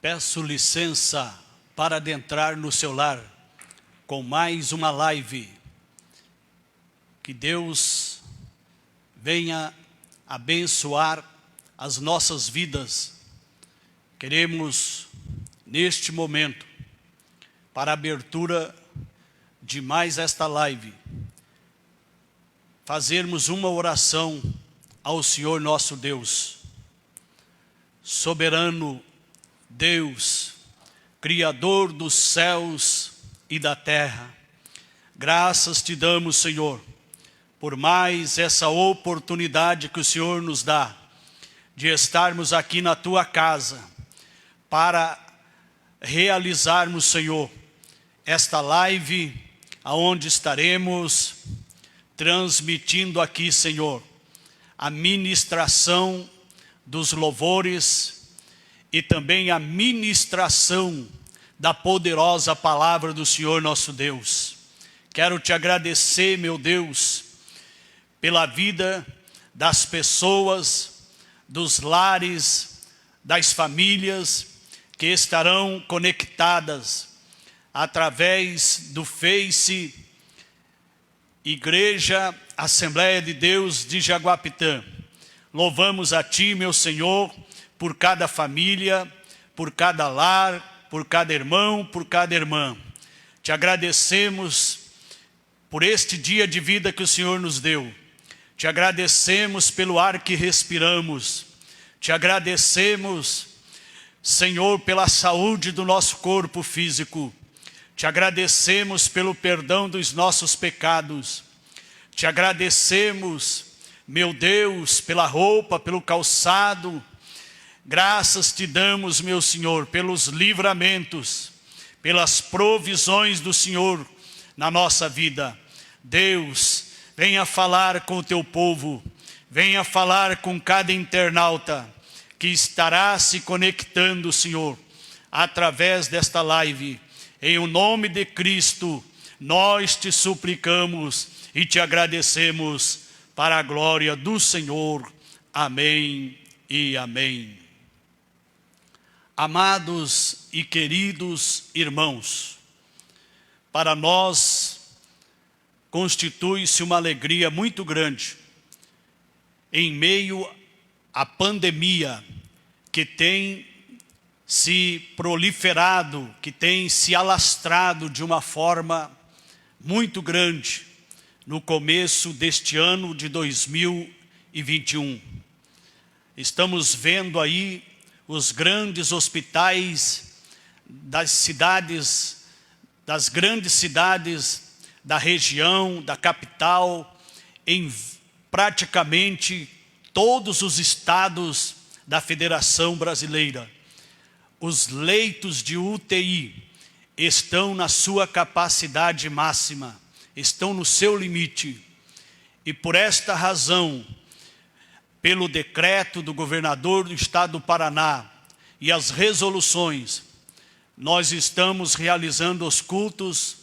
Peço licença para adentrar no seu lar com mais uma live. Que Deus venha abençoar as nossas vidas. Queremos, neste momento, para a abertura de mais esta live, fazermos uma oração ao Senhor nosso Deus. Soberano Deus, Criador dos céus e da terra, graças te damos, Senhor, por mais essa oportunidade que o Senhor nos dá de estarmos aqui na tua casa para realizarmos, Senhor, esta live aonde estaremos transmitindo aqui, Senhor, a ministração dos louvores e também a ministração da poderosa palavra do Senhor nosso Deus. Quero te agradecer, meu Deus, pela vida das pessoas, dos lares, das famílias que estarão conectadas através do Face Igreja Assembleia de Deus de Jaguapitã. Louvamos a ti, meu Senhor, por cada família, por cada lar, por cada irmão, por cada irmã. Te agradecemos por este dia de vida que o Senhor nos deu. Te agradecemos pelo ar que respiramos. Te agradecemos, Senhor, pela saúde do nosso corpo físico. Te agradecemos pelo perdão dos nossos pecados. Te agradecemos, meu Deus, pela roupa, pelo calçado. Graças te damos, meu Senhor, pelos livramentos, pelas provisões do Senhor na nossa vida. Deus, venha falar com o teu povo, venha falar com cada internauta que estará se conectando, Senhor, através desta live. Em o nome de Cristo, nós te suplicamos e te agradecemos para a glória do Senhor. Amém e amém. Amados e queridos irmãos, para nós constitui-se uma alegria muito grande em meio à pandemia que tem se proliferado, que tem se alastrado de uma forma muito grande no começo deste ano de 2021. Estamos vendo aí os grandes hospitais das cidades, das grandes cidades da região, da capital, em praticamente todos os estados da Federação Brasileira. Os leitos de UTI estão na sua capacidade máxima, estão no seu limite. E por esta razão, pelo decreto do governador do estado do Paraná e as resoluções, nós estamos realizando os cultos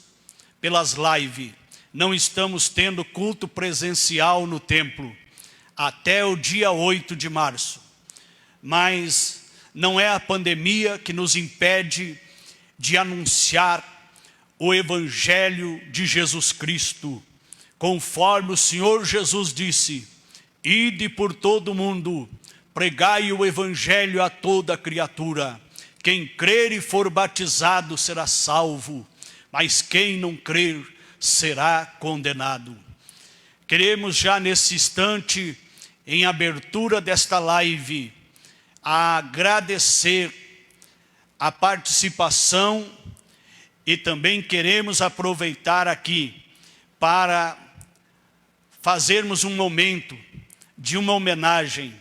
pelas lives. Não estamos tendo culto presencial no templo até o dia 8 de março. Mas não é a pandemia que nos impede de anunciar o Evangelho de Jesus Cristo. Conforme o Senhor Jesus disse: ide por todo o mundo, pregai o Evangelho a toda criatura. Quem crer e for batizado será salvo, mas quem não crer será condenado. Queremos já nesse instante, em abertura desta live, agradecer a participação e também queremos aproveitar aqui para fazermos um momento de uma homenagem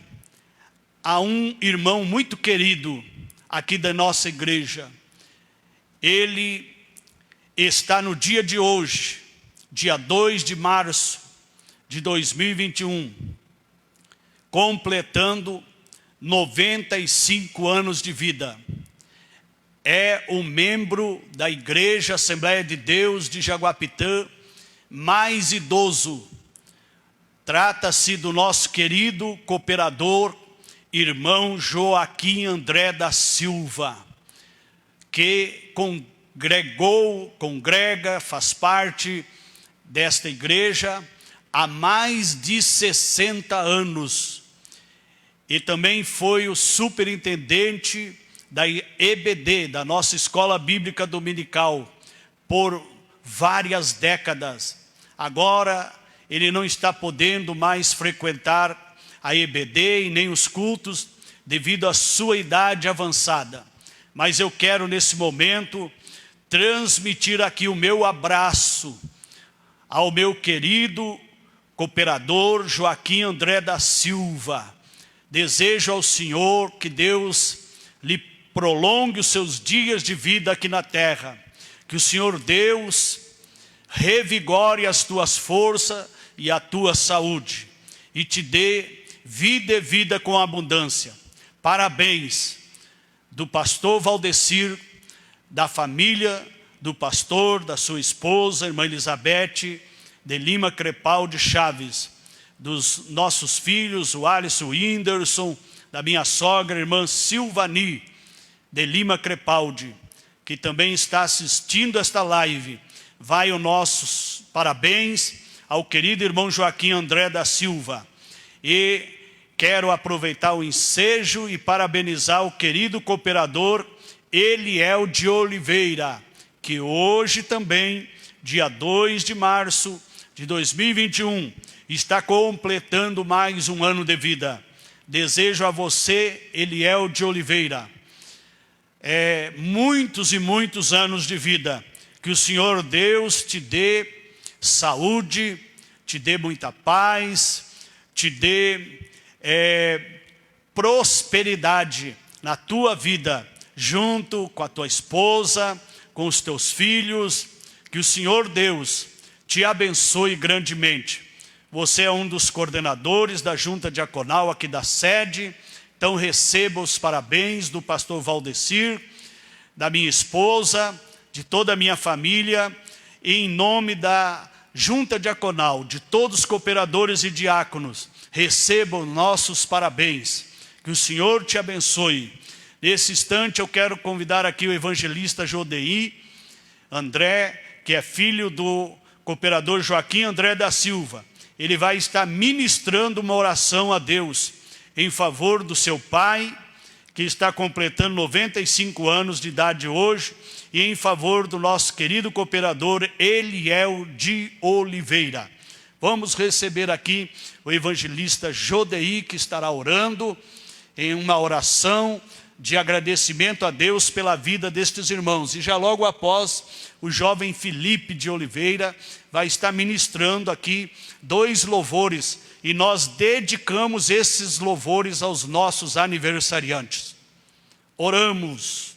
a um irmão muito querido aqui da nossa igreja. Ele está no dia de hoje, dia 2 de março de 2021, completando 95 anos de vida. É um membro da Igreja Assembleia de Deus de Jaguapitã mais idoso. Trata-se do nosso querido cooperador, irmão Joaquim André da Silva. que congrega, faz parte desta igreja há mais de 60 anos. E também foi o superintendente da EBD, da nossa Escola Bíblica Dominical, por várias décadas. Agora, ele não está podendo mais frequentar a EBD e nem os cultos, devido à sua idade avançada. Mas eu quero, nesse momento, transmitir aqui o meu abraço ao meu querido cooperador Joaquim André da Silva. Desejo ao Senhor que Deus lhe prolongue os seus dias de vida aqui na terra. Que o Senhor Deus revigore as tuas forças e a tua saúde. E te dê vida e vida com abundância. Parabéns do pastor Valdecir, da família do pastor, da sua esposa, irmã Elizabeth de Lima Crepaldi Chaves, dos nossos filhos, o Alisson Whindersson, da minha sogra, irmã Silvani de Lima Crepaldi, que também está assistindo esta live. Vai os nossos parabéns ao querido irmão Joaquim André da Silva. E quero aproveitar o ensejo e parabenizar o querido cooperador Eliel de Oliveira, que hoje também, dia 2 de março de 2021, está completando mais um ano de vida. Desejo a você, Eliel de Oliveira, muitos e muitos anos de vida. Que o Senhor Deus te dê saúde, te dê muita paz, te dê prosperidade na tua vida, junto com a tua esposa, com os teus filhos. Que o Senhor Deus te abençoe grandemente. Você é um dos coordenadores da junta diaconal aqui da sede, então receba os parabéns do pastor Valdecir, da minha esposa, de toda a minha família, e em nome da junta diaconal, de todos os cooperadores e diáconos, recebam nossos parabéns. Que o Senhor te abençoe. Nesse instante eu quero convidar aqui o evangelista Jodeí André, que é filho do cooperador Joaquim André da Silva. Ele vai estar ministrando uma oração a Deus em favor do seu pai, que está completando 95 anos de idade hoje, e em favor do nosso querido cooperador Eliel de Oliveira. Vamos receber aqui o evangelista Jodeí, que estará orando em uma oração de agradecimento a Deus pela vida destes irmãos. E já logo após, o jovem Felipe de Oliveira vai estar ministrando aqui 2 louvores, e nós dedicamos esses louvores aos nossos aniversariantes. Oramos.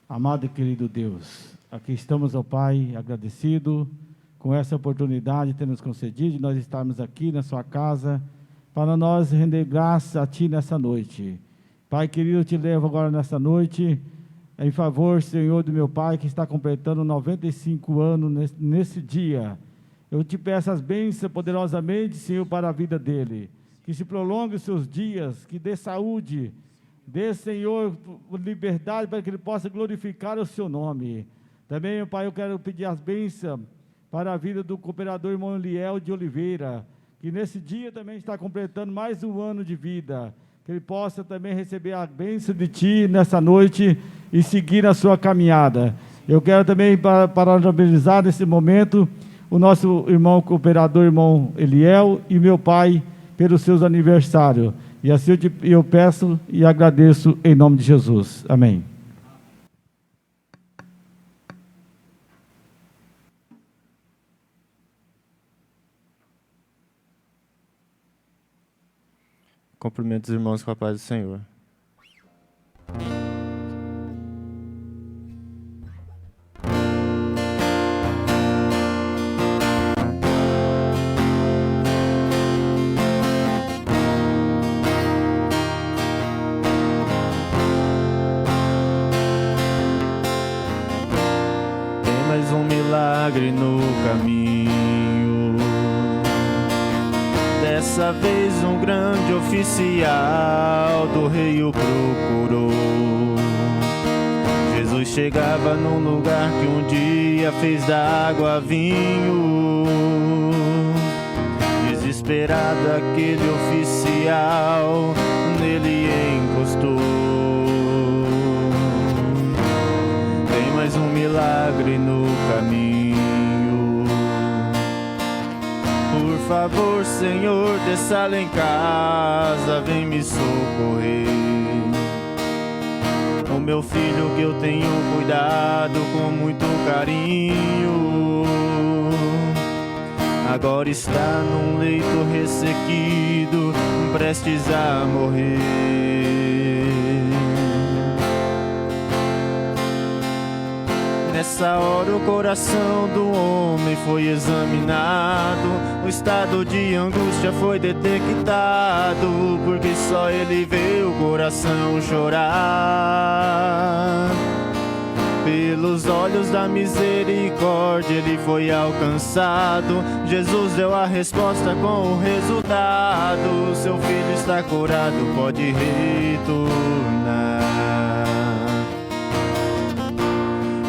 Amado e querido Deus, aqui estamos, ó Pai, agradecido com essa oportunidade de ter nos concedido, de nós estarmos aqui na sua casa, para nós render graça a Ti nessa noite. Pai querido, eu te levo agora nessa noite, em favor, Senhor, do meu pai, que está completando 95 anos nesse dia. Eu te peço as bênçãos poderosamente, Senhor, para a vida dele. Que se prolongue os seus dias, que dê saúde, dê, Senhor, liberdade para que ele possa glorificar o seu nome. Também, meu Pai, eu quero pedir as bênçãos para a vida do cooperador irmão Eliel de Oliveira, que nesse dia também está completando mais um ano de vida. Que ele possa também receber a bênção de Ti nessa noite e seguir a sua caminhada. Eu quero também parabenizar nesse momento o nosso irmão cooperador, irmão Eliel, e meu pai pelos seus aniversários. E assim eu peço e agradeço em nome de Jesus. Amém. Cumprimento os irmãos com a paz do Senhor. Tem mais um milagre no caminho. Dessa vez um grande oficial do rei o procurou. Jesus chegava num lugar que um dia fez da água vinho. Desesperado aquele oficial nele encostou. Tem mais um milagre no caminho. Por favor, Senhor, desça lá em casa, vem me socorrer. O meu filho que eu tenho cuidado com muito carinho, agora está num leito ressequido, prestes a morrer. Nessa hora o coração do homem foi examinado, o estado de angústia foi detectado, porque só ele vê o coração chorar. Pelos olhos da misericórdia ele foi alcançado. Jesus deu a resposta com o resultado. Seu filho está curado, pode retornar.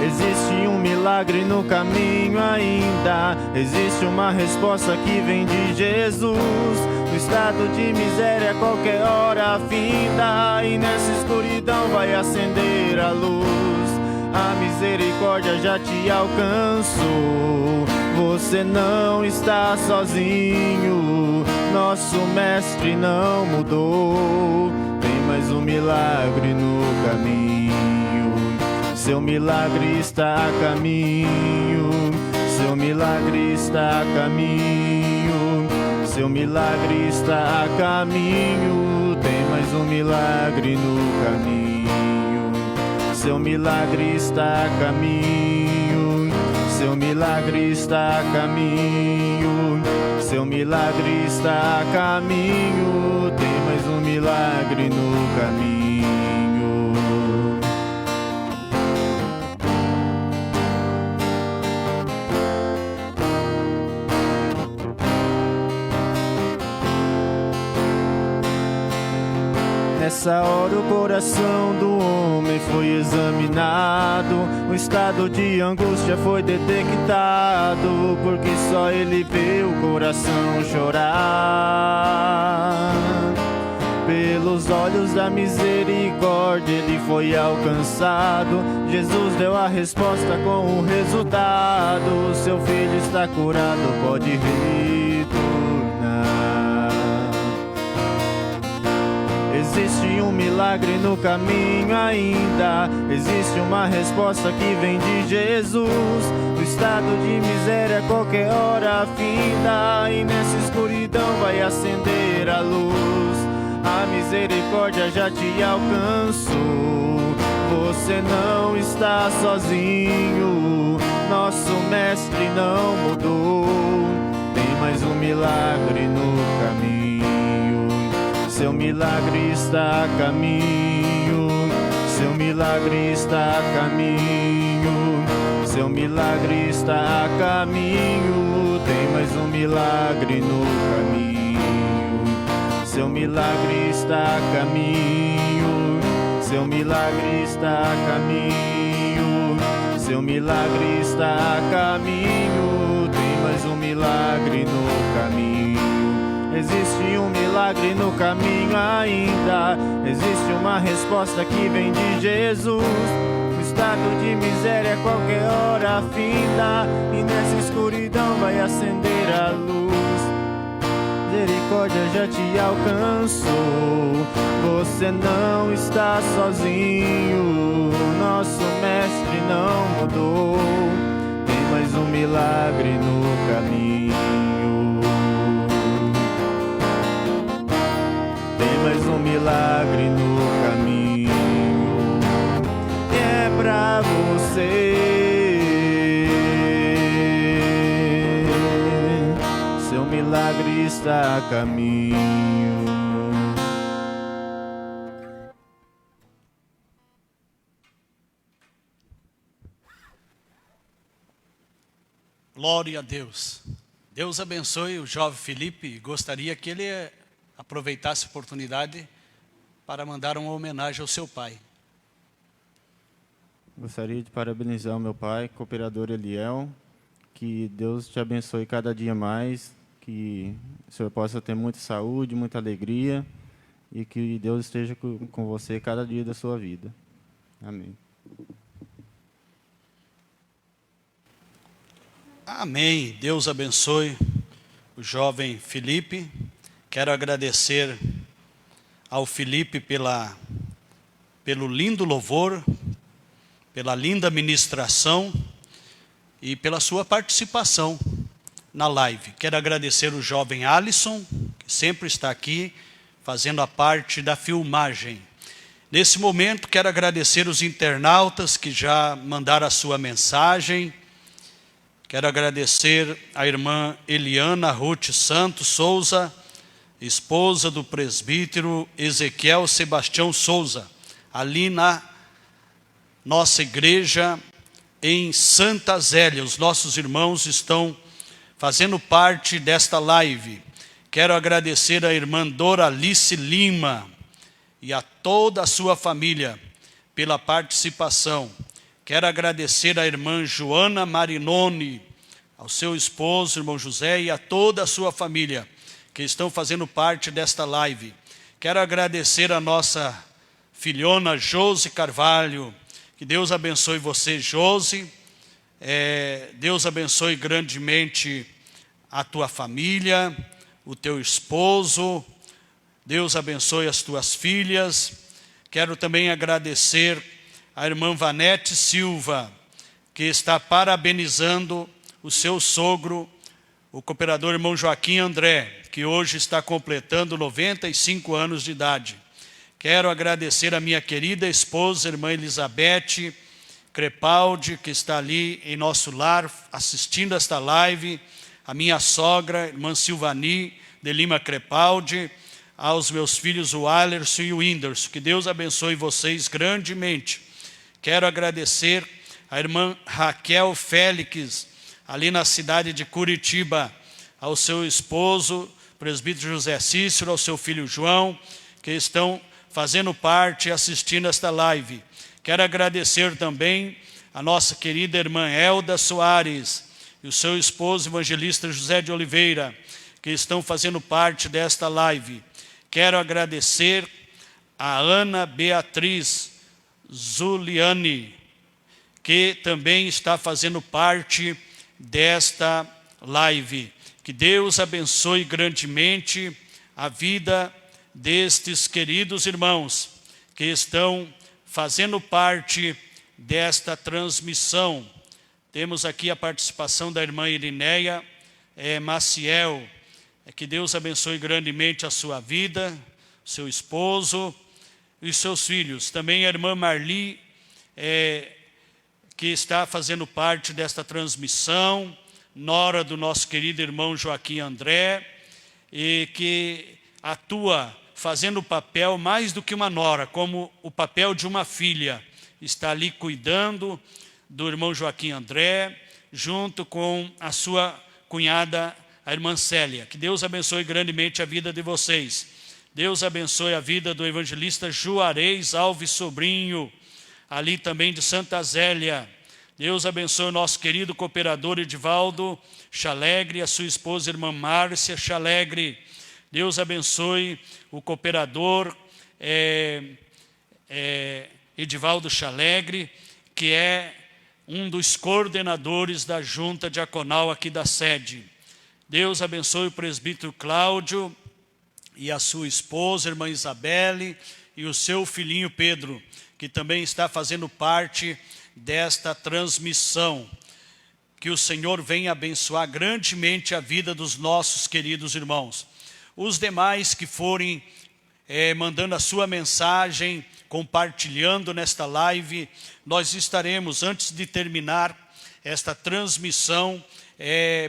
Existe um milagre no caminho ainda. Existe uma resposta que vem de Jesus. O estado de miséria a qualquer hora finda, e nessa escuridão vai acender a luz. A misericórdia já te alcançou. Você não está sozinho. Nosso mestre não mudou. Tem mais um milagre no caminho. Seu milagre está a caminho. Seu milagre está a caminho. Seu milagre está a caminho. Tem mais um milagre no caminho. Seu milagre está a caminho. Seu milagre está a caminho. Seu milagre está a caminho. Tem mais um milagre no caminho. Nessa hora o coração do homem foi examinado, o estado de angústia foi detectado, porque só ele vê o coração chorar. Pelos olhos da misericórdia ele foi alcançado. Jesus deu a resposta com o resultado. Seu filho está curado, pode retornar. Existe um milagre no caminho ainda. Existe uma resposta que vem de Jesus. O estado de miséria a qualquer hora finda, e nessa escuridão vai acender a luz. A misericórdia já te alcançou. Você não está sozinho. Nosso mestre não mudou. Tem mais um milagre no caminho. Seu milagre está a caminho. Seu milagre está a caminho. Seu milagre está a caminho. Tem mais um milagre no caminho. Seu milagre está a caminho. Seu milagre está a caminho. Seu milagre está a caminho. Tem mais um milagre no caminho. Existe um milagre no caminho ainda. Existe uma resposta que vem de Jesus. O estado de miséria a qualquer hora finda, e nessa escuridão vai acender a luz. Misericórdia já te alcançou. Você não está sozinho. Nosso mestre não mudou. Tem mais um milagre no caminho. Tem mais um milagre no caminho. E é pra você. Seu milagre está a caminho. Glória a Deus. Deus abençoe o jovem Felipe. Gostaria que ele aproveitasse a oportunidade para mandar uma homenagem ao seu pai. Gostaria de parabenizar o meu pai, cooperador Eliel. Que Deus te abençoe cada dia mais, que o senhor possa ter muita saúde, muita alegria e que Deus esteja com você cada dia da sua vida. Amém. Amém. Deus abençoe o jovem Felipe. Quero agradecer ao Felipe pelo lindo louvor, pela linda ministração e pela sua participação na live. Quero agradecer o jovem Alisson, que sempre está aqui, fazendo a parte da filmagem. Nesse momento, quero agradecer os internautas que já mandaram a sua mensagem. Quero agradecer a irmã Eliana Ruth Santos Souza, esposa do presbítero Ezequiel Sebastião Souza, ali na nossa igreja em Santa Zélia. Os nossos irmãos estão fazendo parte desta live. Quero agradecer a irmã Doralice Lima e a toda a sua família pela participação. Quero agradecer a irmã Joana Marinoni, ao seu esposo, irmão José, e a toda a sua família que estão fazendo parte desta live. Quero agradecer a nossa filhona Josi Carvalho. Que Deus abençoe você, Josi. Deus abençoe grandemente a tua família, o teu esposo. Deus abençoe as tuas filhas. Quero também agradecer a irmã Vanete Silva, que está parabenizando o seu sogro, o cooperador irmão Joaquim André, que hoje está completando 95 anos de idade. Quero agradecer a minha querida esposa, irmã Elizabeth Crepaldi, que está ali em nosso lar, assistindo esta live, a minha sogra, irmã Silvani de Lima Crepaldi, aos meus filhos, o Alerson e o Whindersson. Que Deus abençoe vocês grandemente. Quero agradecer a irmã Raquel Félix, ali na cidade de Curitiba, ao seu esposo, presbítero José Cícero, ao seu filho João, que estão fazendo parte e assistindo esta live. Quero agradecer também a nossa querida irmã Elda Soares e o seu esposo, evangelista José de Oliveira, que estão fazendo parte desta live. Quero agradecer a Ana Beatriz Zuliani, que também está fazendo parte desta live. Que Deus abençoe grandemente a vida destes queridos irmãos que estão fazendo parte desta transmissão. Temos aqui a participação da irmã Irineia Maciel. Que Deus abençoe grandemente a sua vida, seu esposo e os seus filhos. Também a irmã Marli, que está fazendo parte desta transmissão, nora do nosso querido irmão Joaquim André, e que atua fazendo o papel mais do que uma nora, como o papel de uma filha. Está ali cuidando do irmão Joaquim André, junto com a sua cunhada, a irmã Célia. Que Deus abençoe grandemente a vida de vocês. Deus abençoe a vida do evangelista Juarez Alves Sobrinho, ali também de Santa Zélia. Deus abençoe o nosso querido cooperador Edivaldo Chalegre, a sua esposa irmã Márcia Chalegre. Deus abençoe o cooperador Edivaldo Chalegre, que é um dos coordenadores da junta diaconal aqui da sede. Deus abençoe o presbítero Cláudio e a sua esposa, irmã Isabelle, e o seu filhinho Pedro, que também está fazendo parte desta transmissão. Que o Senhor venha abençoar grandemente a vida dos nossos queridos irmãos. Os demais que forem mandando a sua mensagem, compartilhando nesta live, nós estaremos, antes de terminar esta transmissão,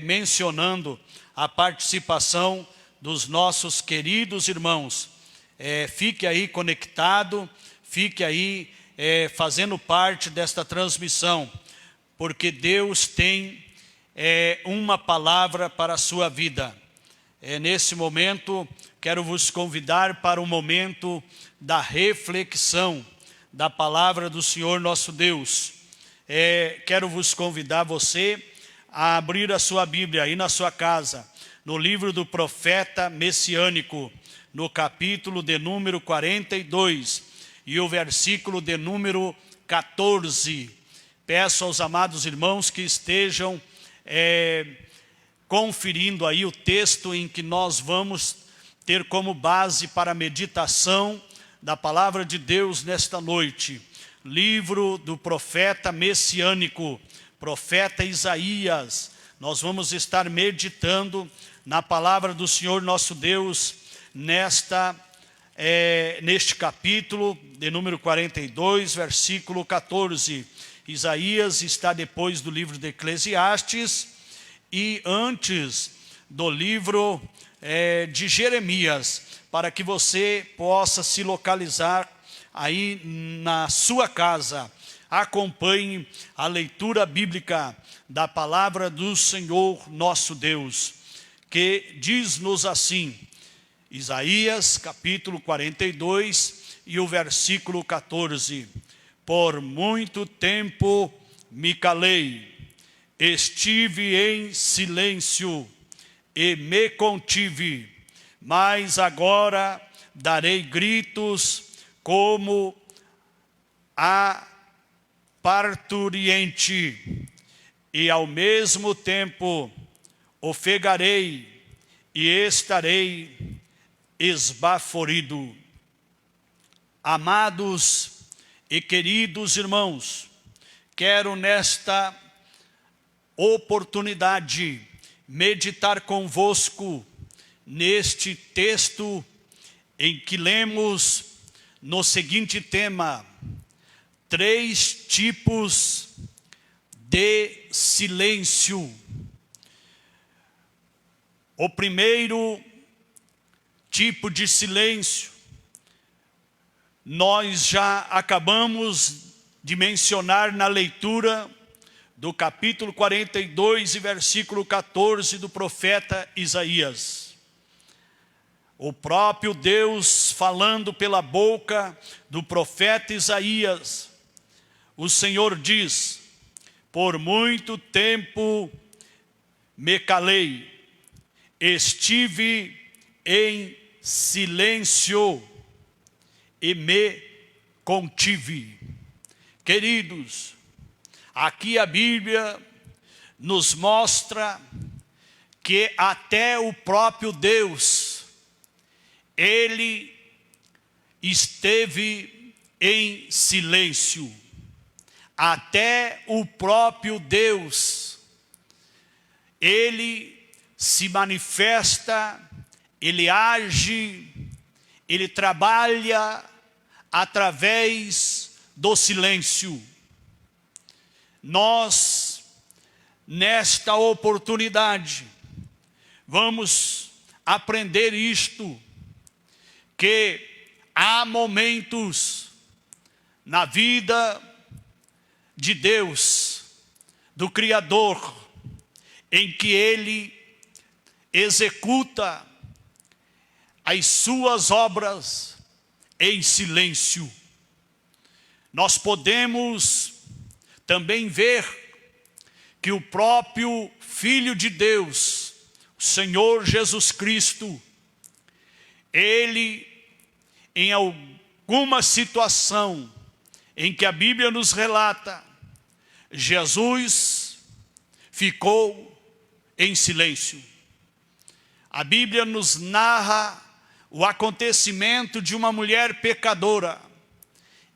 mencionando a participação dos nossos queridos irmãos. Fique aí conectado, fique aí fazendo parte desta transmissão, porque Deus tem uma palavra para a sua vida. Nesse momento, quero vos convidar para o momento da reflexão da palavra do Senhor nosso Deus. quero vos convidar você a abrir a sua Bíblia aí na sua casa, no livro do profeta messiânico, no capítulo de número 42 e o versículo de número 14. Peço aos amados irmãos que estejam conferindo aí o texto em que nós vamos ter como base para a meditação da palavra de Deus nesta noite. Livro do profeta messiânico, profeta Isaías. Nós vamos estar meditando na palavra do Senhor nosso Deus neste capítulo de número 42, versículo 14. Isaías está depois do livro de Eclesiastes e antes do livro de Jeremias, para que você possa se localizar aí na sua casa. Acompanhe a leitura bíblica da palavra do Senhor nosso Deus, que diz-nos assim, Isaías capítulo 42 e o versículo 14. Por muito tempo me calei, estive em silêncio e me contive, mas agora darei gritos como a parturiente, e ao mesmo tempo ofegarei e estarei esbaforido. Amados e queridos irmãos, quero nesta oportunidade meditar convosco neste texto em que lemos no seguinte tema: 3 tipos de silêncio. O primeiro tipo de silêncio, nós já acabamos de mencionar na leitura do capítulo 42 e versículo 14 do profeta Isaías. O próprio Deus falando pela boca do profeta Isaías, o Senhor diz: por muito tempo me calei, estive em silêncio e me contive. Queridos, aqui a Bíblia nos mostra que até o próprio Deus, Ele esteve em silêncio. Até o próprio Deus, Ele se manifesta, Ele age, Ele trabalha através do silêncio. Nós, nesta oportunidade, vamos aprender isto, que há momentos na vida de Deus, do Criador, em que Ele executa as suas obras em silêncio. Nós podemos também ver que o próprio Filho de Deus, o Senhor Jesus Cristo, Ele, em alguma situação em que a Bíblia nos relata, Jesus ficou em silêncio. A Bíblia nos narra o acontecimento de uma mulher pecadora,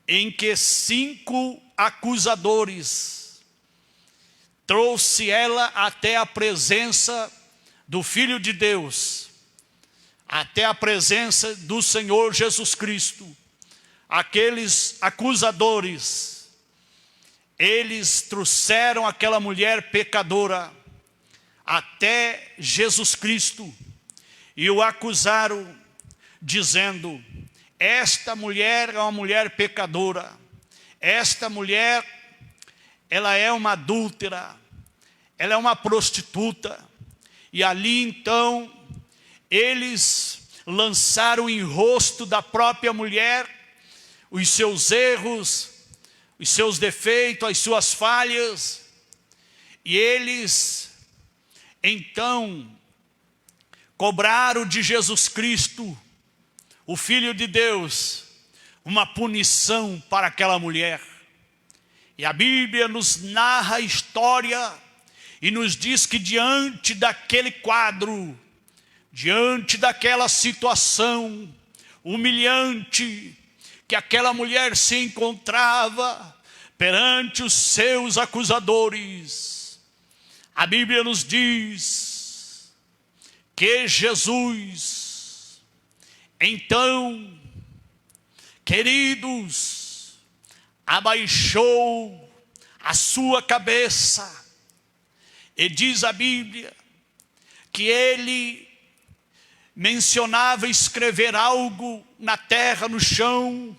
em que 5 acusadores trouxe ela até a presença do Filho de Deus, até a presença do Senhor Jesus Cristo. Aqueles acusadores, eles trouxeram aquela mulher pecadora até Jesus Cristo e o acusaram, dizendo: esta mulher é uma mulher pecadora, esta mulher, ela é uma adúltera, ela é uma prostituta. E ali então, eles lançaram em rosto da própria mulher os seus erros, os seus defeitos, as suas falhas, e eles então cobraram de Jesus Cristo, o Filho de Deus, uma punição para aquela mulher. E a Bíblia nos narra a história e nos diz que diante daquele quadro, diante daquela situação humilhante que aquela mulher se encontrava perante os seus acusadores, a Bíblia nos diz que Jesus, então, queridos, abaixou a sua cabeça, e diz a Bíblia que ele mencionava escrever algo na terra, no chão,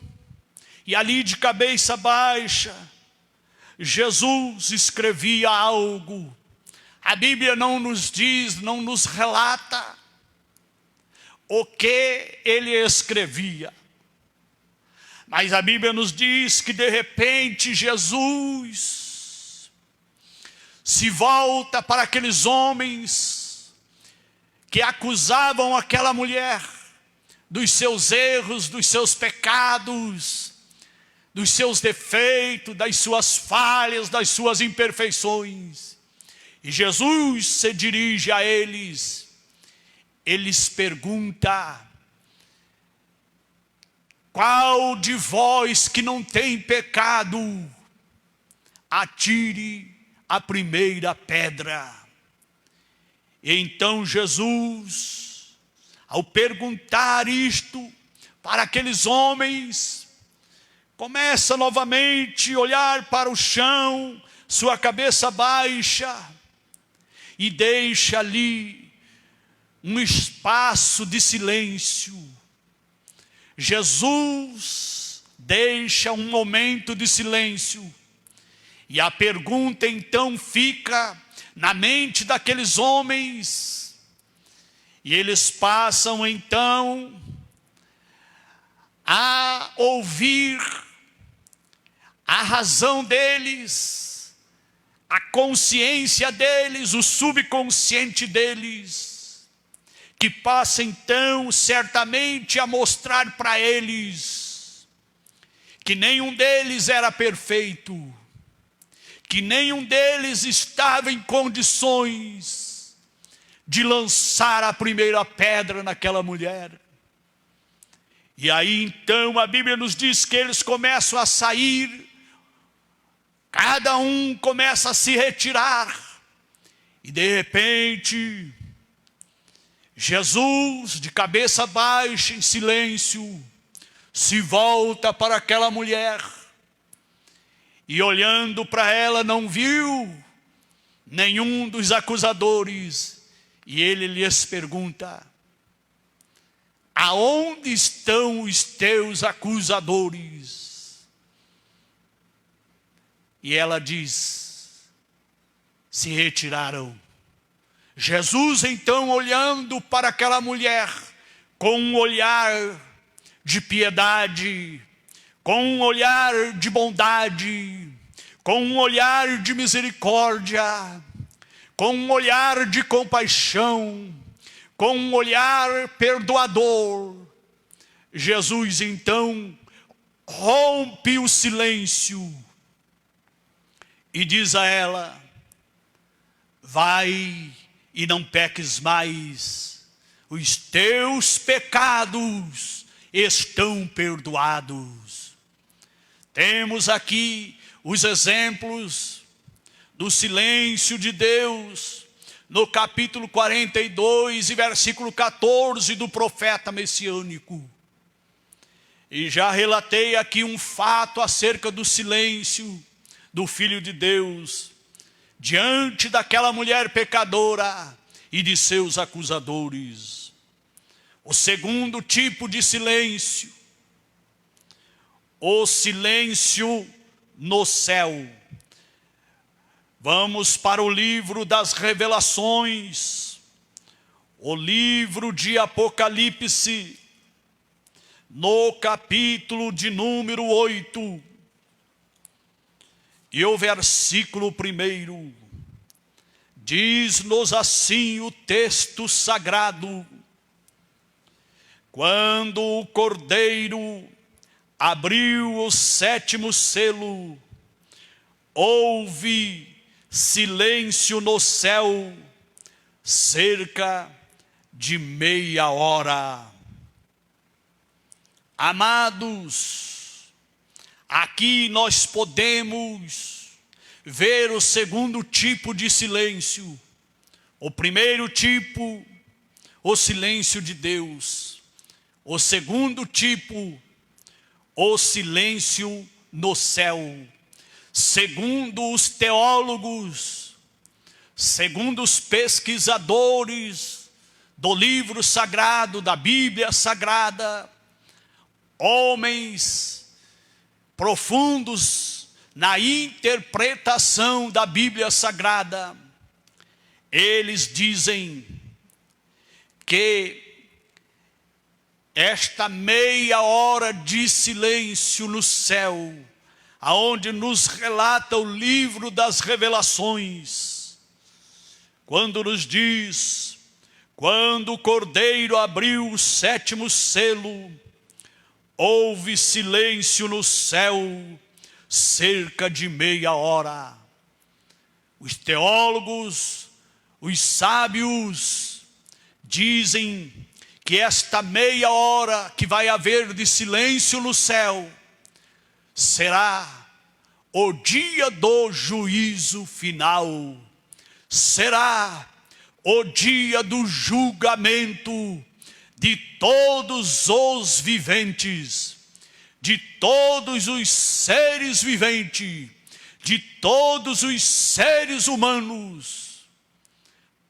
e ali de cabeça baixa, Jesus escrevia algo. A Bíblia não nos diz, não nos relata o que ele escrevia. Mas a Bíblia nos diz que de repente Jesus se volta para aqueles homens que acusavam aquela mulher dos seus erros, dos seus pecados, dos seus defeitos, das suas falhas, das suas imperfeições. E Jesus se dirige a eles, eles perguntam: qual de vós que não tem pecado, atire a primeira pedra. E então Jesus, ao perguntar isto para aqueles homens, começa novamente a olhar para o chão, sua cabeça baixa, e deixa ali um espaço de silêncio. Jesus deixa um momento de silêncio, e a pergunta então fica na mente daqueles homens, e eles passam então a ouvir a razão deles, a consciência deles, o subconsciente deles, que passa então certamente a mostrar para eles que nenhum deles era perfeito, que nenhum deles estava em condições de lançar a primeira pedra naquela mulher. E aí então a Bíblia nos diz que eles começam a sair, cada um começa a se retirar, e de repente Jesus, de cabeça baixa, em silêncio, se volta para aquela mulher, e olhando para ela não viu nenhum dos acusadores, e ele lhes pergunta: aonde estão os teus acusadores? E ela diz: se retiraram. Jesus então, olhando para aquela mulher com um olhar de piedade, com um olhar de bondade, com um olhar de misericórdia, com um olhar de compaixão, com um olhar perdoador, Jesus então rompe o silêncio e diz a ela: vai e não peques mais, os teus pecados estão perdoados. Temos aqui os exemplos do silêncio de Deus no capítulo 42 e versículo 14 do profeta messiânico. E já relatei aqui um fato acerca do silêncio do Filho de Deus diante daquela mulher pecadora e de seus acusadores. O segundo tipo de silêncio, o silêncio no céu. Vamos para o livro das Revelações, o livro de Apocalipse, no capítulo de número 8. E o versículo 1 diz-nos assim o texto sagrado: quando o Cordeiro abriu o 7º selo, houve silêncio no céu, cerca de meia hora. Amados, aqui nós podemos ver o segundo tipo de silêncio. O primeiro tipo, o silêncio de Deus. O segundo tipo, o silêncio no céu. Segundo os teólogos, segundo os pesquisadores do livro sagrado, da Bíblia Sagrada, homens profundos na interpretação da Bíblia Sagrada, eles dizem que esta meia hora de silêncio no céu, aonde nos relata o livro das Revelações, quando nos diz: quando o Cordeiro abriu o 7º selo, houve silêncio no céu, cerca de meia hora. Os teólogos, os sábios, dizem que esta meia hora que vai haver de silêncio no céu será o dia do juízo final, será o dia do julgamento de todos os viventes, de todos os seres viventes, de todos os seres humanos,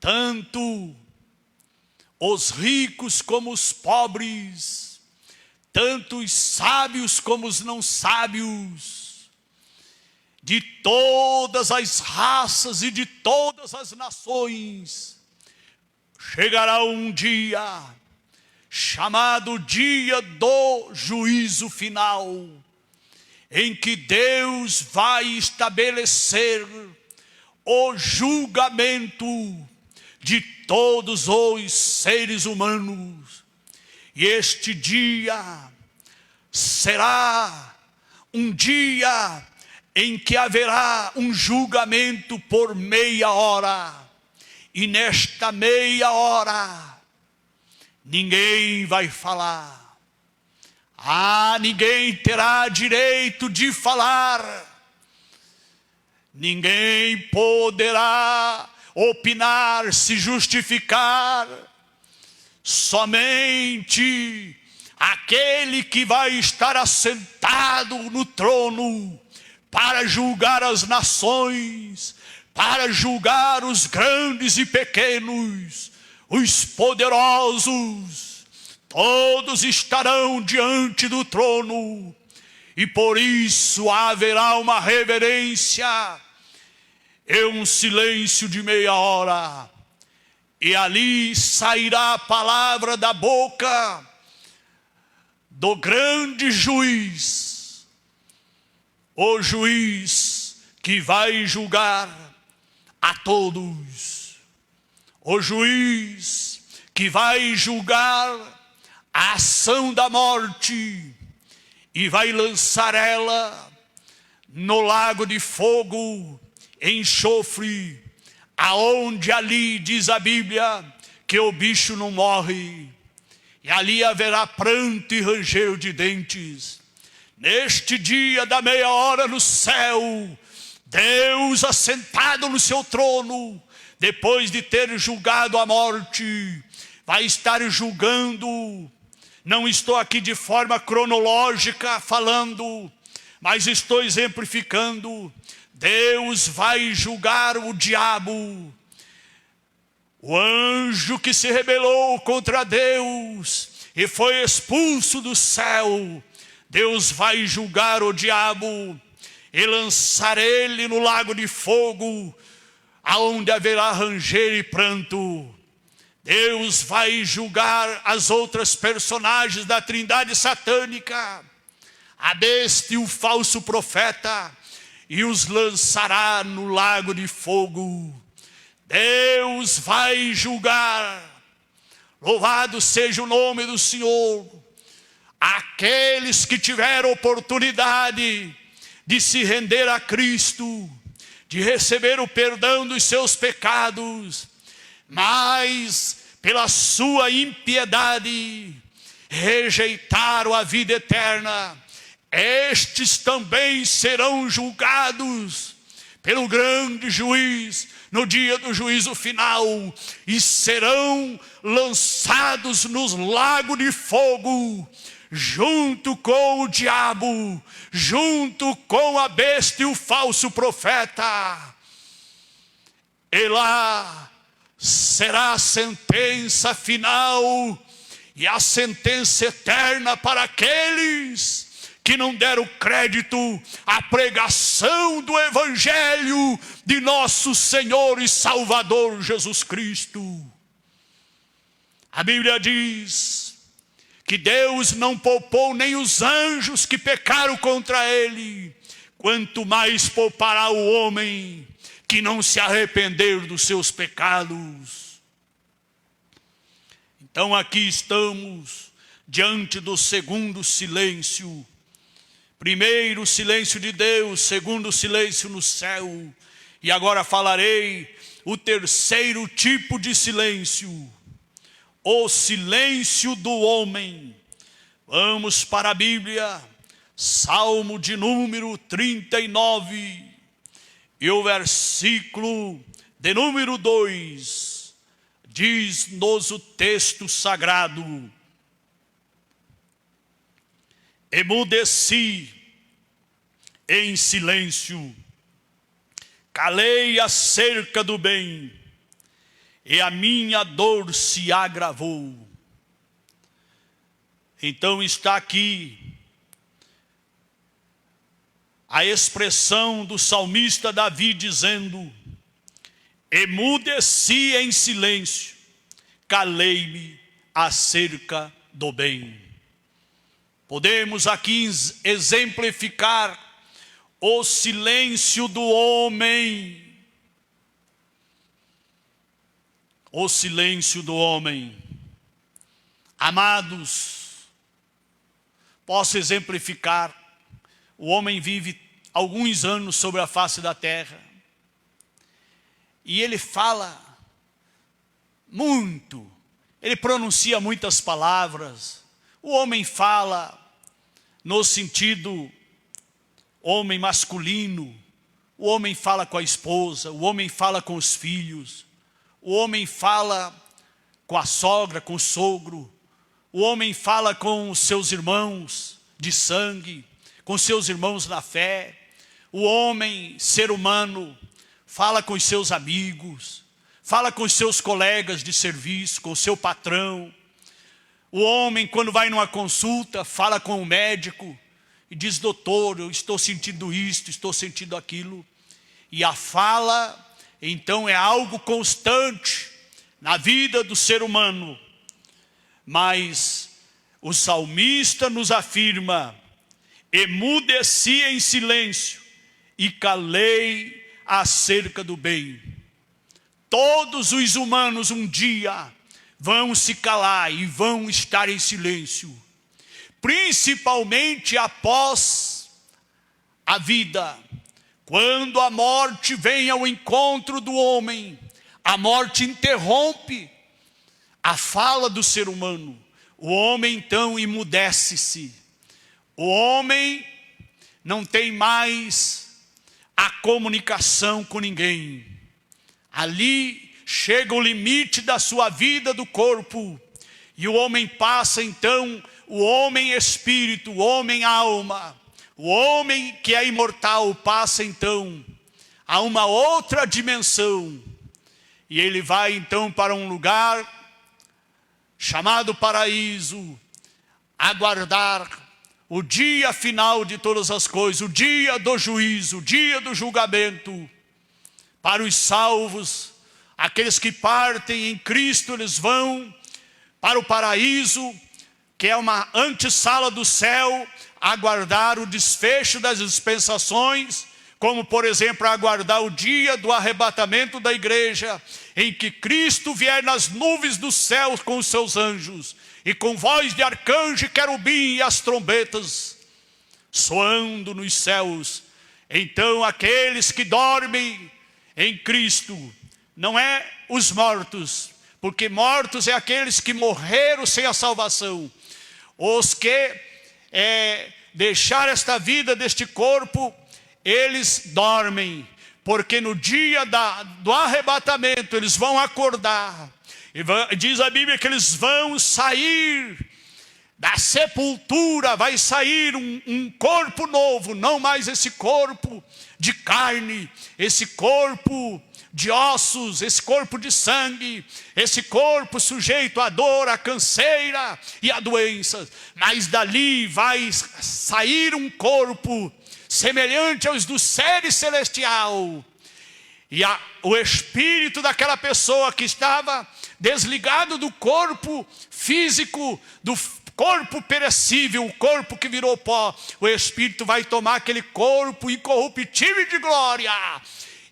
tanto os ricos como os pobres, tanto os sábios como os não sábios, de todas as raças e de todas as nações. Chegará um dia chamado dia do juízo final, em que Deus vai estabelecer o julgamento de todos os seres humanos. E este dia será um dia em que haverá um julgamento por meia hora. E nesta meia hora ninguém vai falar. Ninguém terá direito de falar. Ninguém poderá opinar, se justificar. Somente aquele que vai estar assentado no trono para julgar as nações, para julgar os grandes e pequenos, os poderosos, todos estarão diante do trono, e por isso haverá uma reverência e um silêncio de meia hora, e ali sairá a palavra da boca do grande juiz, o juiz que vai julgar a todos, o juiz que vai julgar a ação da morte e vai lançar ela no lago de fogo, enxofre, aonde ali diz a Bíblia que o bicho não morre, e ali haverá pranto e ranger de dentes. Neste dia da meia hora no céu, Deus assentado no seu trono, depois de ter julgado a morte, vai estar julgando. Não estou aqui de forma cronológica falando, mas estou exemplificando. Deus vai julgar o diabo, o anjo que se rebelou contra Deus e foi expulso do céu. Deus vai julgar o diabo e lançar ele no lago de fogo, aonde haverá ranger e pranto. Deus vai julgar as outras personagens da trindade satânica, a besta e o falso profeta, e os lançará no lago de fogo. Deus vai julgar. Louvado seja o nome do Senhor. Aqueles que tiveram oportunidade de se render a Cristo, de receber o perdão dos seus pecados, mas pela sua impiedade rejeitaram a vida eterna, estes também serão julgados pelo grande juiz no dia do juízo final e serão lançados nos lagos de fogo, junto com o diabo, junto com a besta e o falso profeta. E lá será a sentença final e a sentença eterna para aqueles que não deram crédito à pregação do Evangelho de nosso Senhor e Salvador Jesus Cristo. A Bíblia diz que Deus não poupou nem os anjos que pecaram contra ele, quanto mais poupará o homem que não se arrepender dos seus pecados. Então aqui estamos diante do segundo silêncio. Primeiro, o silêncio de Deus. Segundo, o silêncio no céu. E agora falarei o terceiro tipo de silêncio. O silêncio do homem. Vamos para a Bíblia. Salmo de número 39. E o versículo de número 2. Diz-nos o texto sagrado: emudeci em silêncio, calei acerca do bem, e a minha dor se agravou. Então está aqui a expressão do salmista Davi dizendo: emudeci em silêncio, calei-me acerca do bem. Podemos aqui exemplificar o silêncio do homem. O silêncio do homem. Amados, posso exemplificar. O homem vive alguns anos sobre a face da terra. E ele fala muito. Ele pronuncia muitas palavras. O homem fala no sentido homem masculino. O homem fala com a esposa. O homem fala com os filhos. O homem fala com a sogra, com o sogro. O homem fala com os seus irmãos de sangue, com seus irmãos na fé. O homem, ser humano, fala com os seus amigos, fala com os seus colegas de serviço, com o seu patrão. O homem, quando vai numa consulta, fala com o médico e diz: doutor, eu estou sentindo isto, estou sentindo aquilo. E a fala, então, é algo constante na vida do ser humano. Mas o salmista nos afirma: emudeci em silêncio e calei acerca do bem. Todos os humanos um dia vão se calar e vão estar em silêncio, principalmente após a vida. Quando a morte vem ao encontro do homem, a morte interrompe a fala do ser humano. O homem então emudece-se. O homem não tem mais a comunicação com ninguém. Ali chega o limite da sua vida do corpo. E o homem passa então, o homem espírito, o homem alma, o homem que é imortal passa então a uma outra dimensão. E ele vai então para um lugar chamado paraíso, aguardar o dia final de todas as coisas, o dia do juízo, o dia do julgamento. Para os salvos, aqueles que partem em Cristo, eles vão para o paraíso, que é uma antessala do céu, aguardar o desfecho das dispensações, como por exemplo aguardar o dia do arrebatamento da igreja, em que Cristo vier nas nuvens dos céus com os seus anjos, e com voz de arcanjo e querubim e as trombetas soando nos céus. Então aqueles que dormem em Cristo, não é os mortos, porque mortos é aqueles que morreram sem a salvação, os que deixaram esta vida deste corpo, eles dormem, porque no dia do arrebatamento eles vão acordar, e diz a Bíblia que eles vão sair da sepultura, vai sair um corpo novo, não mais esse corpo de carne, esse corpo de ossos, esse corpo de sangue, esse corpo sujeito à dor, à canseira e à doença, mas dali vai sair um corpo semelhante aos do série celestial, e o espírito daquela pessoa que estava desligado do corpo físico, do corpo perecível, o corpo que virou pó, o Espírito vai tomar aquele corpo incorruptível de glória,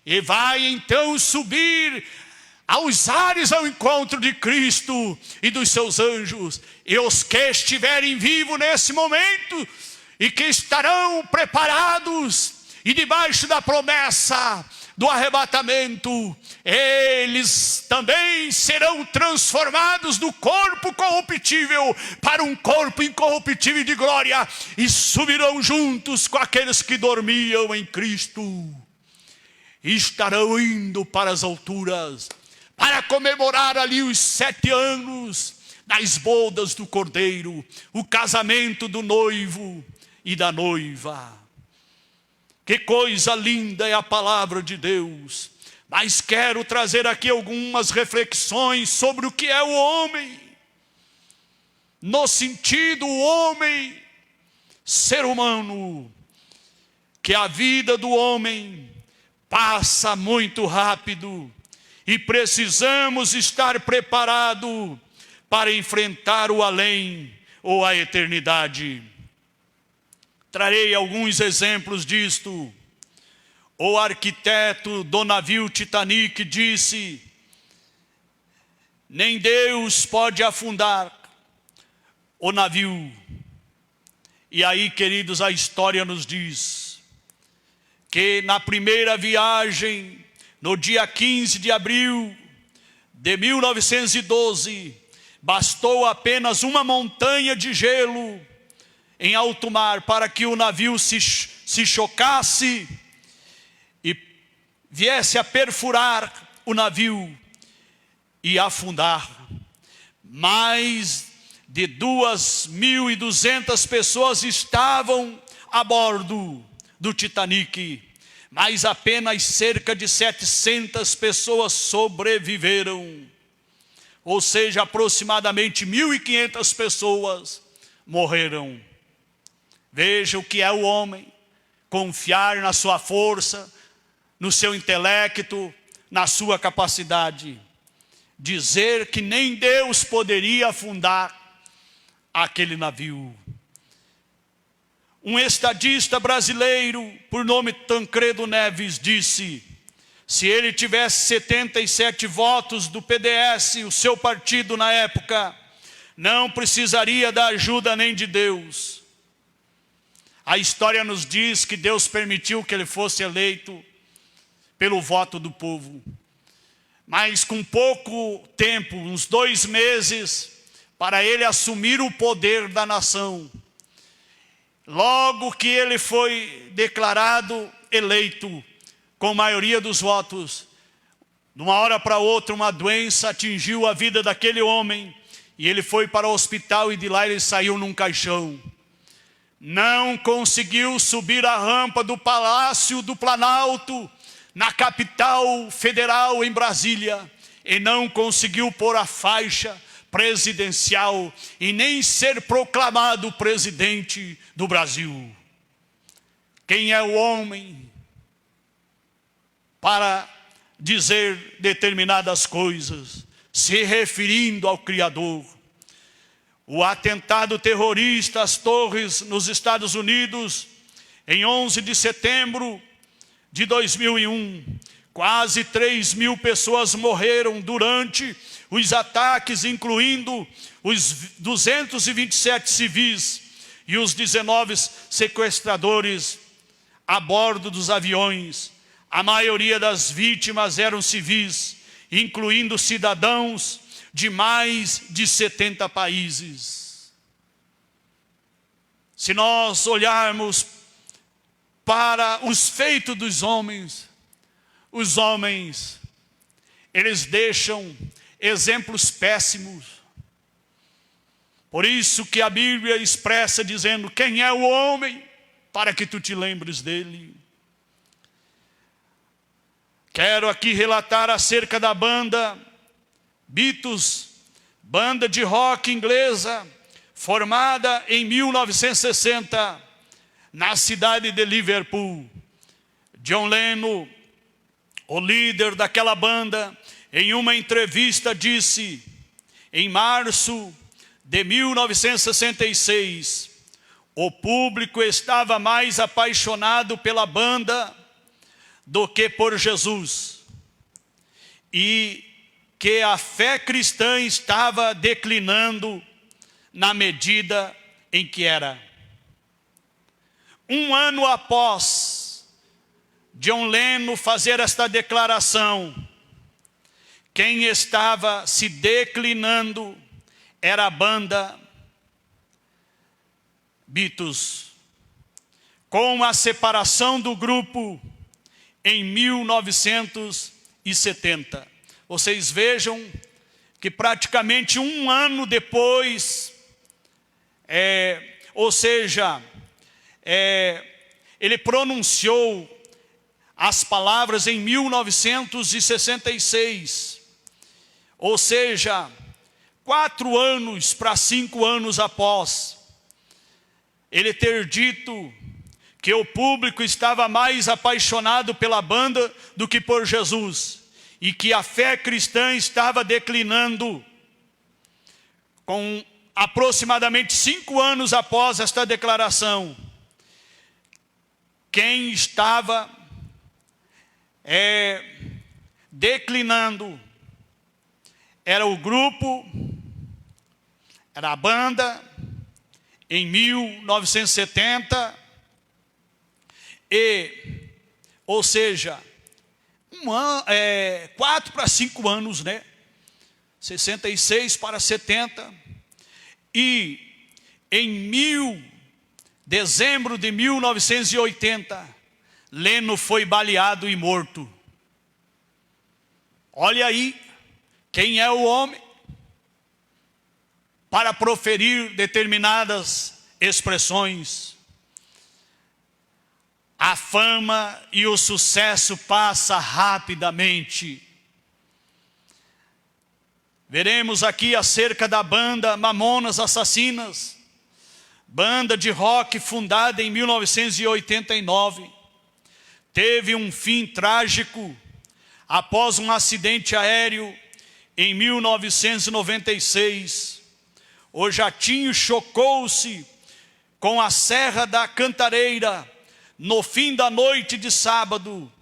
e vai então subir aos ares ao encontro de Cristo e dos seus anjos, e os que estiverem vivos nesse momento, e que estarão preparados, e debaixo da promessa do arrebatamento, eles também serão transformados do corpo corruptível para um corpo incorruptível de glória, e subirão juntos com aqueles que dormiam em Cristo, e estarão indo para as alturas, para comemorar ali os 7 anos das bodas do Cordeiro, o casamento do noivo e da noiva. Que coisa linda é a palavra de Deus. Mas quero trazer aqui algumas reflexões sobre o que é o homem. No sentido, o homem, ser humano, que a vida do homem passa muito rápido, e precisamos estar preparados para enfrentar o além ou a eternidade. Trarei alguns exemplos disto. O arquiteto do navio Titanic disse: nem Deus pode afundar o navio. E aí, queridos, a história nos diz que na primeira viagem, no dia 15 de abril de 1912, bastou apenas uma montanha de gelo em alto mar para que o navio se chocasse e viesse a perfurar o navio e afundar. Mais de 2.200 pessoas estavam a bordo do Titanic, mas apenas cerca de 700 pessoas sobreviveram. Ou seja, aproximadamente 1.500 pessoas morreram. Veja o que é o homem: confiar na sua força, no seu intelecto, na sua capacidade. Dizer que nem Deus poderia afundar aquele navio. Um estadista brasileiro, por nome Tancredo Neves, disse: se ele tivesse 77 votos do PDS, o seu partido na época, não precisaria da ajuda nem de Deus. A história nos diz que Deus permitiu que ele fosse eleito pelo voto do povo. Mas com pouco tempo, uns 2 meses, para ele assumir o poder da nação, logo que ele foi declarado eleito com maioria dos votos, de uma hora para outra uma doença atingiu a vida daquele homem, e ele foi para o hospital, e de lá ele saiu num caixão. Não conseguiu subir a rampa do Palácio do Planalto, na capital federal, em Brasília, e não conseguiu pôr a faixa presidencial e nem ser proclamado presidente do Brasil. Quem é o homem para dizer determinadas coisas, se referindo ao Criador? O atentado terrorista às torres nos Estados Unidos, em 11 de setembro de 2001, quase 3.000 pessoas morreram durante os ataques, incluindo os 227 civis e os 19 sequestradores a bordo dos aviões. A maioria das vítimas eram civis, incluindo cidadãos de mais de 70 países. Se nós olharmos para os feitos dos homens, os homens, eles deixam exemplos péssimos. Por isso que a Bíblia expressa dizendo: quem é o homem para que tu te lembres dele? Quero aqui relatar acerca da banda Beatles, banda de rock inglesa, formada em 1960, na cidade de Liverpool. John Lennon, o líder daquela banda, em uma entrevista disse, em março de 1966, o público estava mais apaixonado pela banda do que por Jesus, e que a fé cristã estava declinando na medida em que era. Um ano após John Lennon fazer esta declaração, quem estava se declinando era a banda Beatles, com a separação do grupo em 1970. Vocês vejam que praticamente um ano depois, ele pronunciou as palavras em 1966, ou seja, 4 anos para 5 anos após ele ter dito que o público estava mais apaixonado pela banda do que por Jesus, e que a fé cristã estava declinando. Com aproximadamente 5 anos após esta declaração, quem estava declinando era o grupo, era a banda, em 1970, ou seja, 4 para 5 anos, né? 66 para 70, e em dezembro de 1980, Lennon foi baleado e morto. Olha aí, quem é o homem para proferir determinadas expressões? A fama e o sucesso passa rapidamente. Veremos aqui acerca da banda Mamonas Assassinas, banda de rock fundada em 1989. Teve um fim trágico após um acidente aéreo em 1996. O jatinho chocou-se com a Serra da Cantareira no fim da noite de sábado,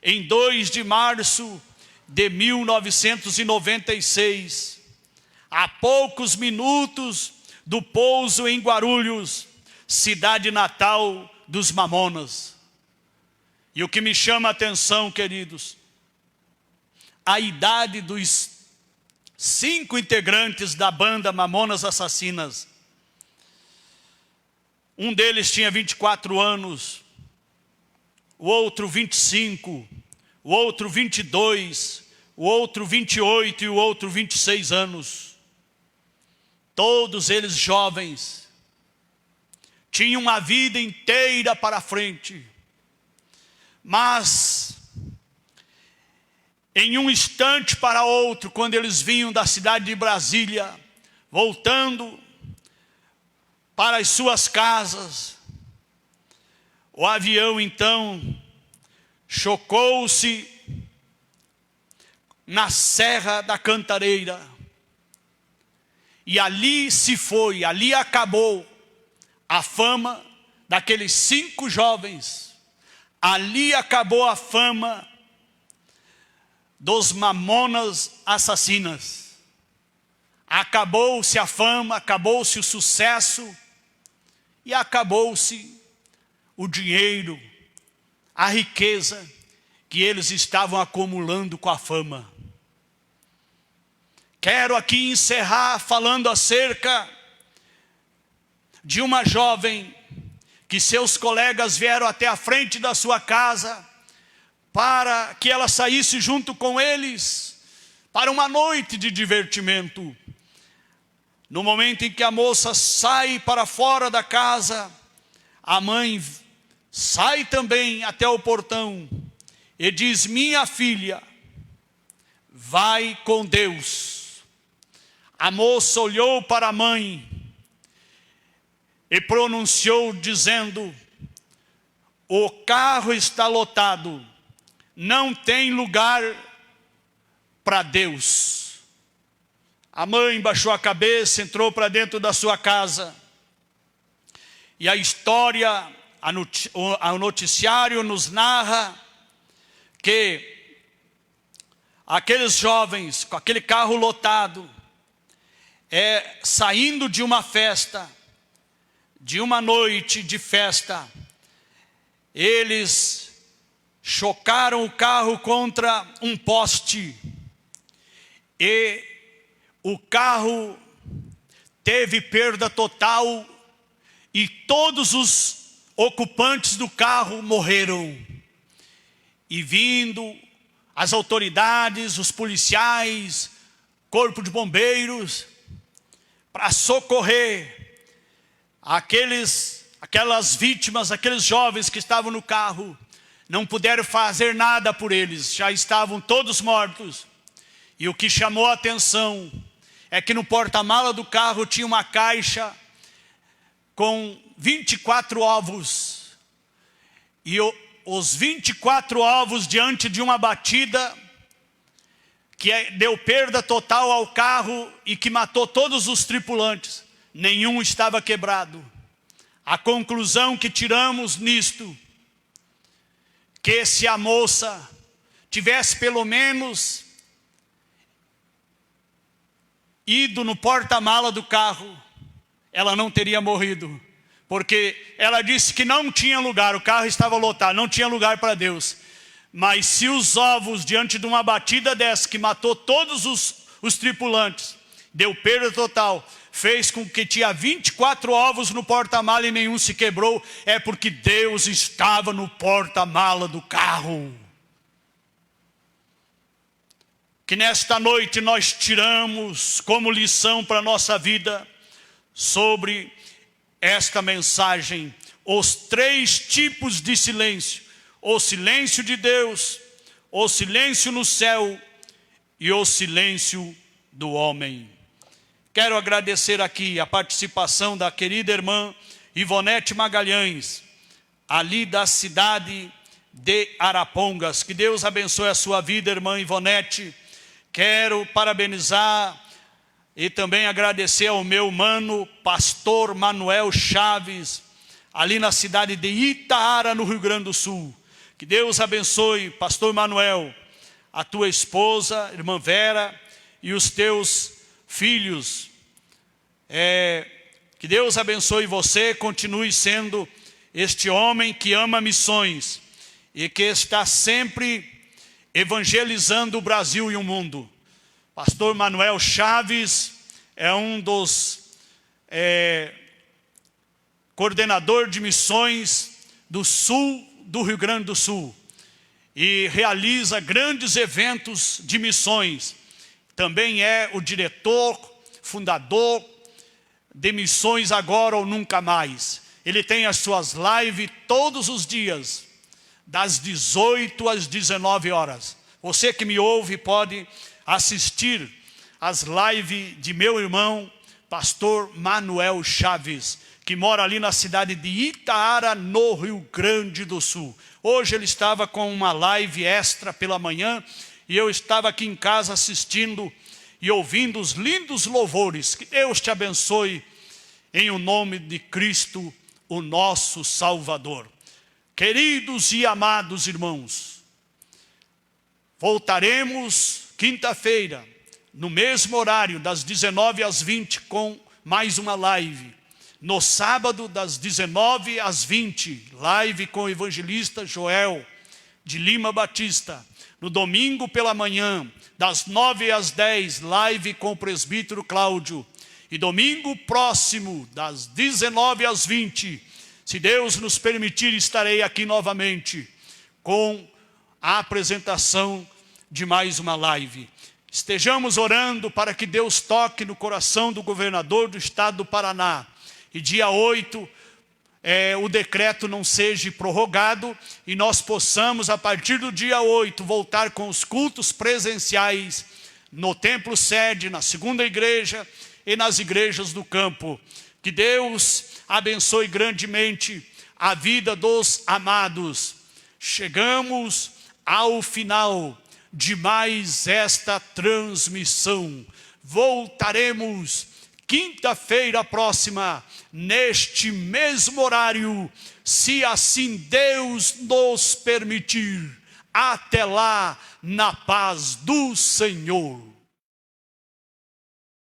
em 2 de março de 1996, a poucos minutos do pouso em Guarulhos, cidade natal dos Mamonas. E o que me chama a atenção, queridos, a idade dos 5 integrantes da banda Mamonas Assassinas. Um deles tinha 24 anos, o outro 25, o outro 22, o outro 28 e o outro 26 anos. Todos eles jovens, tinham uma vida inteira para frente, mas em um instante para outro, quando eles vinham da cidade de Brasília, voltando para as suas casas, o avião então chocou-se na Serra da Cantareira, e ali se foi, ali acabou a fama daqueles 5 jovens, ali acabou a fama dos mamonas assassinas. Acabou-se a fama, acabou-se o sucesso e acabou-se o dinheiro, a riqueza que eles estavam acumulando com a fama. Quero aqui encerrar falando acerca de uma jovem que seus colegas vieram até a frente da sua casa para que ela saísse junto com eles para uma noite de divertimento. No momento em que a moça sai para fora da casa, a mãe sai também até o portão e diz: minha filha, vai com Deus. A moça olhou para a mãe e pronunciou dizendo: o carro está lotado, não tem lugar para Deus. A mãe baixou a cabeça, entrou para dentro da sua casa. E a história, o noticiário nos narra que aqueles jovens com aquele carro lotado, saindo de uma festa, de uma noite de festa, eles chocaram o carro contra um poste e o carro teve perda total e todos os ocupantes do carro morreram. E vindo as autoridades, os policiais, corpo de bombeiros, para socorrer aquelas vítimas, aqueles jovens que estavam no carro, não puderam fazer nada por eles, já estavam todos mortos. E o que chamou a atenção é que no porta-mala do carro tinha uma caixa com 24 ovos. E os 24 ovos, diante de uma batida que deu perda total ao carro e que matou todos os tripulantes, nenhum estava quebrado. A conclusão que tiramos nisto, que se a moça tivesse pelo menos ido no porta-mala do carro, ela não teria morrido. Porque ela disse que não tinha lugar, o carro estava lotado, não tinha lugar para Deus. Mas se os ovos, diante de uma batida dessa, que matou todos os tripulantes, deu perda total, fez com que tinha 24 ovos no porta-mala e nenhum se quebrou, é porque Deus estava no porta-mala do carro. Que nesta noite nós tiramos como lição para a nossa vida sobre esta mensagem, os 3 tipos de silêncio: o silêncio de Deus, o silêncio no céu e o silêncio do homem. Quero agradecer aqui a participação da querida irmã Ivonete Magalhães, ali da cidade de Arapongas. Que Deus abençoe a sua vida, irmã Ivonete. Quero parabenizar e também agradecer ao meu mano, pastor Manuel Chaves, ali na cidade de Itaara, no Rio Grande do Sul. Que Deus abençoe, pastor Manuel, a tua esposa, irmã Vera, e os teus filhos. Que Deus abençoe você, continue sendo este homem que ama missões e que está sempre evangelizando o Brasil e o mundo. Pastor Manuel Chaves é um dos coordenador de missões do sul do Rio Grande do Sul e realiza grandes eventos de missões. Também é o diretor, fundador de Missões Agora ou Nunca Mais. Ele tem as suas lives todos os dias, das 18 às 19 horas. Você que me ouve pode assistir as lives de meu irmão, pastor Manuel Chaves, que mora ali na cidade de Itaara, no Rio Grande do Sul. Hoje ele estava com uma live extra pela manhã e eu estava aqui em casa assistindo e ouvindo os lindos louvores. Que Deus te abençoe em o nome de Cristo, o nosso Salvador. Queridos e amados irmãos, voltaremos quinta-feira, no mesmo horário, das 19 às 20, com mais uma live. No sábado, das 19 às 20, live com o evangelista Joel, de Lima Batista. No domingo pela manhã, das 9 às 10, live com o presbítero Cláudio. E domingo próximo, das 19 às 20, se Deus nos permitir, estarei aqui novamente com a apresentação de mais uma live. Estejamos orando para que Deus toque no coração do governador do estado do Paraná. E dia 8, o decreto não seja prorrogado e nós possamos, a partir do dia 8, voltar com os cultos presenciais no templo sede, na segunda igreja e nas igrejas do campo. Que Deus abençoe grandemente a vida dos amados. Chegamos ao final de mais esta transmissão. Voltaremos quinta-feira próxima, neste mesmo horário, se assim Deus nos permitir. Até lá, na paz do Senhor.